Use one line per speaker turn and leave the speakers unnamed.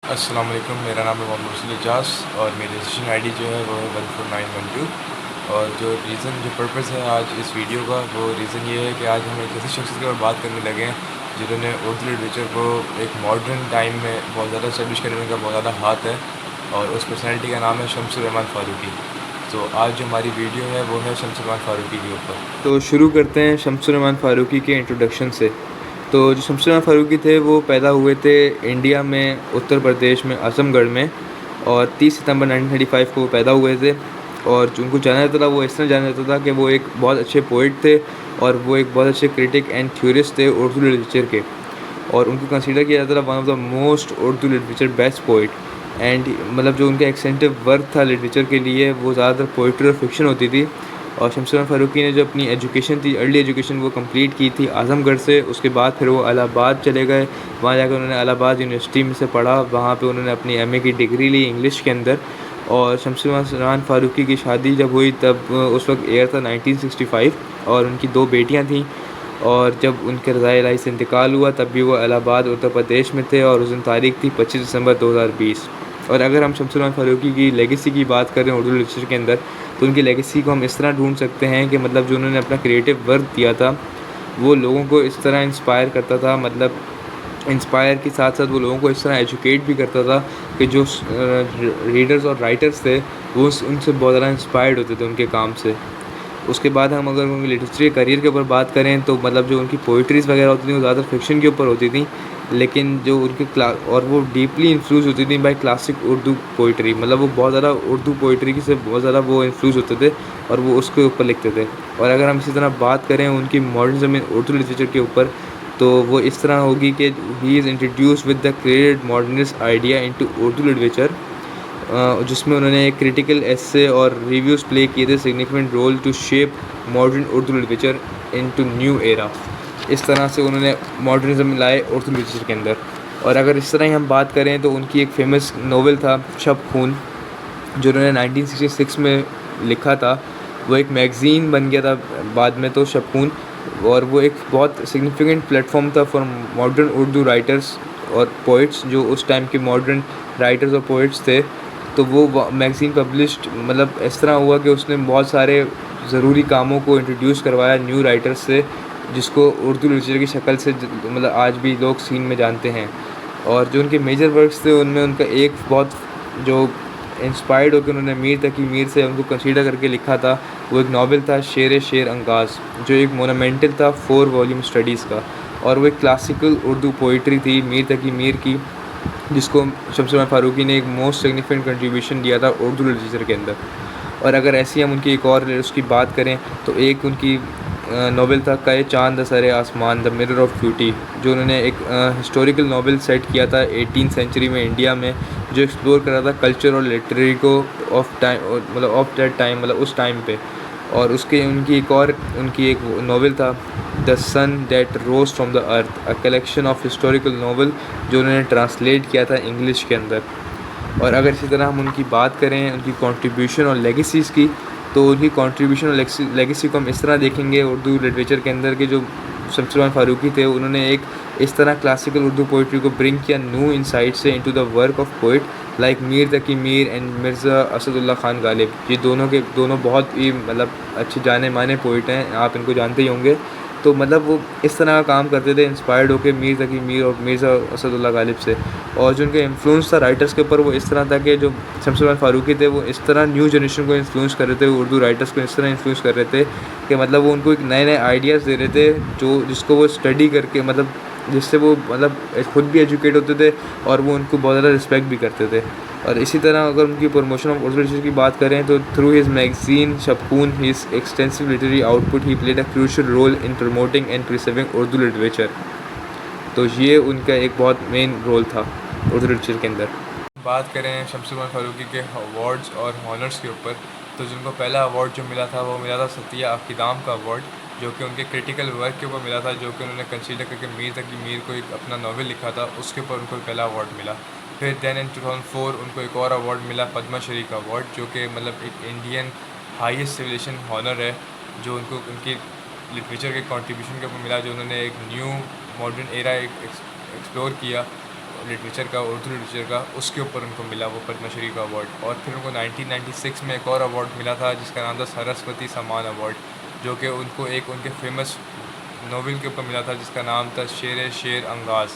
अस्सलाम वालेकुम। मेरा नाम है मोहम्मद रसूल एजाज और मेरी रजिस्ट्रेशन आईडी जो है वो है 14912। और जो रीज़न जो पर्पज़ है आज इस वीडियो का, वो रीज़न ये है कि आज हम एक ऐसी शख्सियत के बारे में बात करने लगे हैं जिन्होंने उर्दू लिटरेचर को एक मॉडर्न टाइम में बहुत ज़्यादा इस्टेब्लिश करने में का बहुत ज़्यादा हाथ है, और उस पर्सनैलिटी का नाम है शम्सुर रहमान फ़ारूकी। तो आज जो हमारी वीडियो है वो है शम्सुर रहमान फ़ारूकी के ऊपर। तो शुरू करते हैं शम्सुर रहमान फ़ारूकी के इंट्रोडक्शन से। तो जो शम्सुर रहमान फ़ारूकी थे वो पैदा हुए थे इंडिया में, उत्तर प्रदेश में, आज़मगढ़ में, और 30 सितंबर 1935 को वो पैदा हुए थे। और जो उनको जाना जाता था वो इस तरह जाना जाता था कि वो एक बहुत अच्छे पोइट थे और वो एक बहुत अच्छे क्रिटिक एंड थ्योरिस्ट थे उर्दू लिटरेचर के, और उनको कंसीडर किया जाता था one of the most Urdu literature best poet. And मतलब जो उनका एक्सटेंसिव वर्क था लिटरेचर के लिए वो ज़्यादातर पोइट्री और फिक्शन होती थी। और शमसुर रहमान फ़ारूकी ने जो अपनी एजुकेशन थी, अर्ली एजुकेशन, वो कंप्लीट की थी आज़मगढ़ से। उसके बाद फिर वो इलाहाबाद चले गए, वहाँ जाकर उन्होंने इलाहाबाद यूनिवर्सिटी में से पढ़ा, वहाँ पे उन्होंने अपनी एमए की डिग्री ली इंग्लिश के अंदर। और शमसुर रहमान फ़ारूकी की शादी जब हुई तब उस वक्त ईयर था 1965, और उनकी 2 बेटियाँ थीं। और जब उनके रज़ाए इलाही से इंतकाल हुआ तब भी वो इलाहाबाद उत्तर प्रदेश में थे, और उस दिन तारीख थी 25 दिसंबर 2020। और अगर हम शमसुर रहमान फ़ारूकी की लेगेसी की बात करें उर्दू लिटरेचर के अंदर, तो उनकी लेगेसी को हम इस तरह ढूंढ सकते हैं कि मतलब जो उन्होंने अपना क्रिएटिव वर्क दिया था वो लोगों को इस तरह इंस्पायर करता था, मतलब इंस्पायर के साथ साथ वो लोगों को इस तरह एजुकेट भी करता था कि जो रीडर्स और राइटर्स थे वो उनसे बहुत ज़्यादा इंस्पायर्ड होते थे उनके काम से। उसके बाद हम अगर उनके लिटरेचर करियर के ऊपर बात करें तो मतलब जो उनकी पोइट्रीज़ वगैरह होती थी वो ज़्यादा फिक्शन के ऊपर होती थी, लेकिन जो उनके और वो डीपली इन्फ्लुएंस होती थी बाय क्लासिक उर्दू पोइट्री, मतलब वो बहुत ज़्यादा उर्दू पोइट्री की से बहुत ज़्यादा वो इन्फ्लुएंस होते थे और वो उसके ऊपर लिखते थे। और अगर हम इसी तरह बात करें उनकी मॉडर्निज्म इन उर्दू लिटरेचर के ऊपर, तो वो इस तरह होगी कि he is introduce with the created modernist idea into Urdu literature, जिसमें उन्होंने एक क्रिटिकल एसे और रिव्यूज़ प्ले किए थे, significant role to shape modern Urdu literature into new era. इस तरह से उन्होंने मॉडर्निज्म लाए उर्दू लिटरेचर के अंदर। और अगर इस तरह ही हम बात करें तो उनकी एक फेमस नावल था शब खून, जो उन्होंने 1966 में लिखा था। वो एक मैगज़ीन बन गया था बाद में, तो शब खून, और वो एक बहुत सिग्निफिकेंट प्लेटफॉर्म था फॉर मॉडर्न उर्दू राइटर्स और पोइट्स, जो उस टाइम के मॉडर्न राइटर्स और पोइट्स थे। तो वो मैगज़ीन पब्लिश्ड मतलब इस तरह हुआ कि उसने बहुत सारे ज़रूरी कामों को इंट्रोड्यूस करवाया न्यू राइटर्स से, जिसको उर्दू लिटरेचर की शक्ल से मतलब आज भी लोग सीन में जानते हैं। और जो उनके मेजर वर्क्स थे उनमें उनका एक बहुत जो इंस्पायर्ड होकर उन्होंने मीर तकी मीर से उनको कंसीडर करके लिखा था, वो एक नावल था शेर शेर अंगाज़, जो एक मोनूमेंटल था 4 वॉल्यूम स्टडीज़ का। और वो एक क्लासिकल उर्दू पोइट्री थी मीर तकी मीर की, जिसको शमसुर रहमान फ़ारूकी ने एक मोस्ट सिग्निफिकेंट कंट्रीब्यूशन दिया था उर्दू लिटरेचर के अंदर। और अगर ऐसी हम उनकी एक और उसकी बात करें तो एक उनकी नावल था कए चांद असरे आसमान, द मिरर ऑफ ब्यूटी, जो उन्होंने एक हिस्टोरिकल नावल सेट किया था 18th सेंचुरी में इंडिया में, जो एक्सप्लोर कर रहा था कल्चर और लिटरेरी को ऑफ टाइम, मतलब ऑफ दैट टाइम, मतलब उस टाइम पे। और उसके उनकी एक और उनकी एक नावल था the sun that rose from the earth, a collection of historical novel, जो उन्होंने ट्रांसलेट किया था इंग्लिश के अंदर। और अगर इसी तरह हम उनकी बात करें उनकी कंट्रीब्यूशन और लेगेसीज़ की, तो उनकी कंट्रीब्यूशन और लेगेसी को हम इस तरह देखेंगे उर्दू लिटरेचर के अंदर के जो शमसुर रहमान फ़ारूकी थे उन्होंने एक इस तरह क्लासिकल उर्दू पोइट्री को ब्रिंग किया न्यू इनसाइट से into the work of poet like Mir Taqi Mir and Mirza Asadullah Khan Ghalib. ये दोनों बहुत ही मतलब अच्छे जाने माने पोइट हैं, आप इनको जानते ही होंगे। तो मतलब वो इस तरह का काम करते थे इंस्पायर्ड होकर मीर तकी मीर और मिर्ज़ा असदुल्ला गालिब से। और जो उनका इन्फ्लुएंस था राइटर्स के ऊपर वो इस तरह था कि जो शमसुर रहमान फ़ारूकी थे वो इस तरह न्यू जनरेशन को इन्फ्लुएंस कर रहे थे, उर्दू राइटर्स को इस तरह इन्फ्लुएंस कर रहे थे कि मतलब वो उनको एक नए नए आइडियाज़ दे रहे थे, जो जिसको वो स्टडी करके मतलब जिससे वो मतलब खुद भी एजुकेट होते थे और वो उनको बहुत ज़्यादा रिस्पेक्ट भी करते थे। और इसी तरह अगर उनकी प्रमोशन ऑफ उर्दू लिटरेचर की बात करें तो through his magazine Shabkhoon his extensive literary output he played a crucial role in promoting and preserving Urdu literature. तो ये उनका एक बहुत मेन रोल था उर्दू लिटरेचर के अंदर। बात करें शमसुर रहमान फ़ारूकी के अवार्ड्स और हॉनर्स के ऊपर, तो जिनको पहला अवार्ड जो मिला था वो मिला था सतिया अकीदाम का अवार्ड, जो कि उनके क्रिटिकल वर्क के ऊपर मिला था, जो कि उन्होंने कंसीडर करके मीर तकी मीर को एक अपना नावल लिखा था, उसके ऊपर उनको पहला अवार्ड मिला। फिर दैन इन 2004 उनको एक और अवार्ड मिला पद्मा श्री का अवार्ड, जो कि मतलब एक इंडियन हाईएस्ट सिविलेशन हॉनर है, जो उनको उनकी लिटरेचर के कंट्रीब्यूशन के ऊपर मिला, जो उन्होंने एक न्यू मॉडर्न एरा एक्सप्लोर किया लिटरेचर का, उर्दू लिटरेचर का, उसके ऊपर उनको मिला वो पद्मश्री का अवार्ड। और फिर उनको 1996 में एक और अवार्ड मिला था जिसका नाम था सरस्वती सम्मान अवार्ड, जो कि उनको एक उनके फेमस नॉवेल के ऊपर मिला था जिसका नाम था शेर अंगाज़।